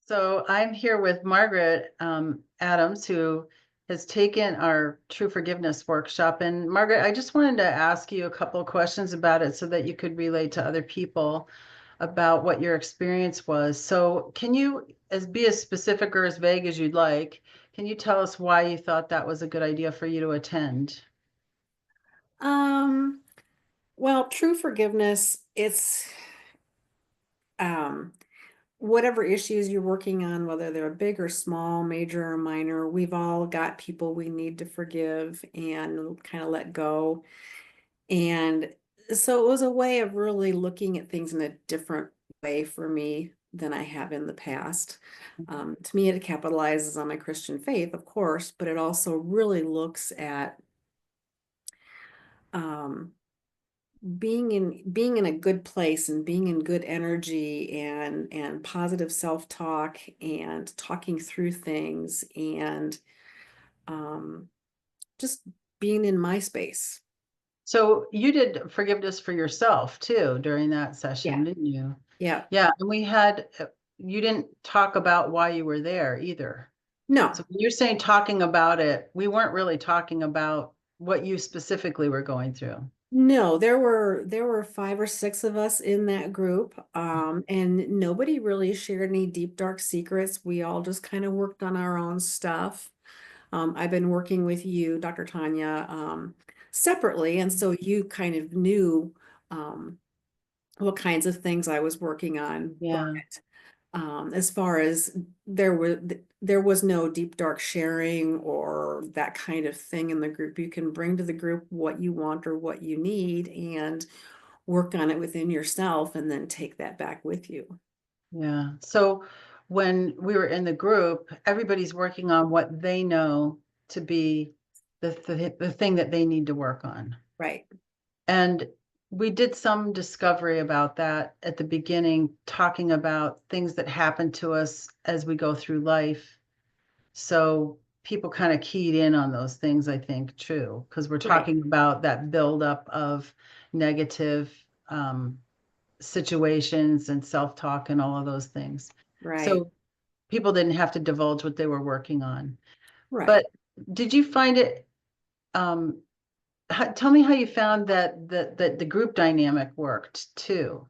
So I'm here with Margaret Adams, who has taken our True Forgiveness workshop. And Margaret, I just wanted to ask you a couple of questions about it so that you could relate to other people about what your experience was. So can you be as specific or as vague as you'd like? Can you tell us why you thought that was a good idea for you to attend? Um, well, true forgiveness, it's um whatever issues you're working on, whether they're big or small, major or minor, we've all got people we need to forgive and kind of let go. And so it was a way of really looking at things in a different way for me than I have in the past. To me, it capitalizes on my Christian faith, of course, but it also really looks at um, being in a good place and being in good energy and positive self-talk and talking through things and um just being in my space. So you did forgiveness for yourself too during that Yeah. session, didn't you? Yeah. Yeah, and you didn't talk about why you were there either. No. So when you're saying talking about it, we weren't really talking about what you specifically were going through. No, there were five or six of us in that group, and nobody really shared any deep dark secrets. We all just kind of worked on our own stuff. I've been working with you, Dr. Tanya, separately, and so you kind of knew um, what kinds of things I was working on. But Yeah, as far as there was no deep dark sharing or that kind of thing in the group. You can bring to the group what you want or what you need and work on it within yourself, and then take that back with you. yeah. So when we were in the group, everybody's working on what they know to be the thing that they need to work on. Right. And we did some discovery about that at the beginning, talking about things that happen to us as we go through life. So people kind of keyed in on those things, I think, too, because we're Right. talking about that buildup of negative situations and self-talk and all of those things. Right. So people didn't have to divulge what they were working on. Right. But did you find it, tell me how you found that the group dynamic worked too.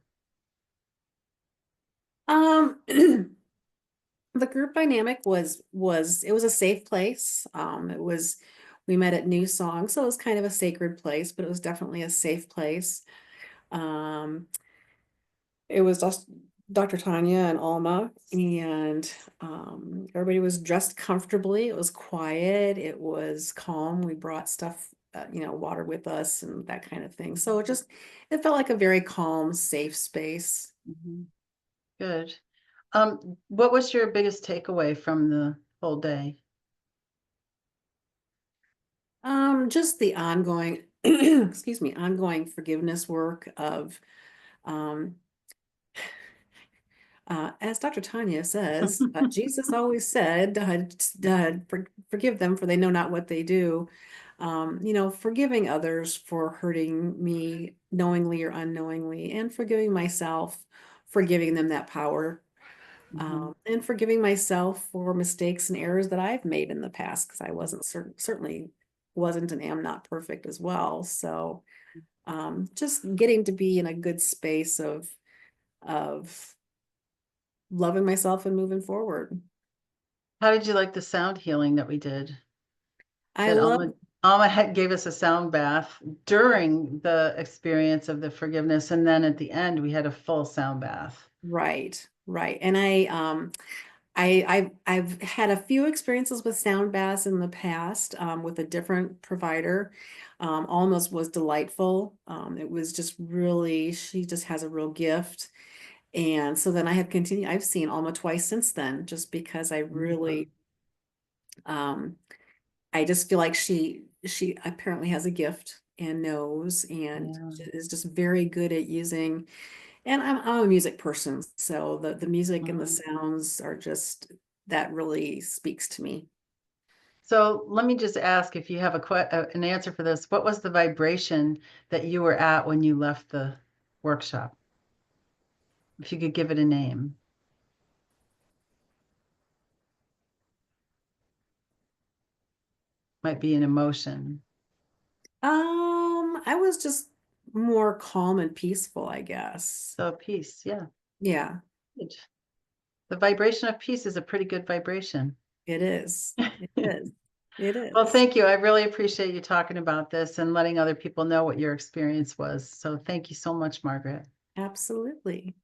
The group dynamic was it was a safe place. It was we met at New Song, so it was kind of a sacred place, but it was definitely a safe place. Um, it was just Dr. Tanya and Alma, and everybody was dressed comfortably. It was quiet. It was calm. We brought stuff, water with us and that kind of thing. So it felt like a very calm, safe space. Mhm. Good. What was your biggest takeaway from the whole day? Just the ongoing, excuse me, ongoing forgiveness work of, um, as Dr. Tanya says, Jesus always said, forgive them for they know not what they do. Forgiving others for hurting me knowingly or unknowingly, and forgiving myself for giving them that power, Mhm. and forgiving myself for mistakes and errors that I've made in the past, because I wasn't certainly wasn't and am not perfect as well. So just getting to be in a good space of loving myself and moving forward. How did you like the sound healing that we did? I That love Alma gave us a sound bath during the experience of the forgiveness, and then at the end we had a full sound bath. Right, right. And I've had a few experiences with sound baths in the past, with a different provider. Almost was delightful. It was just really, she just has a real gift. And so then I have continued, I've seen Alma twice since then, just because I really, um, I just feel like she apparently has a gift and knows and Yeah. is just very good at using. And I'm a music person, so the music and the Mhm. sounds are just that really speaks to me. So let me just ask if you have an answer for this. What was the vibration that you were at when you left the workshop? If you could give it a name. might be an emotion? I was just more calm and peaceful, I guess. So peace, yeah. Yeah, Good. The vibration of peace is a pretty good vibration. it is. It is. It Well, is. thank you. I really appreciate you talking about this and letting other people know what your experience was. So thank you so much, Margaret. Absolutely.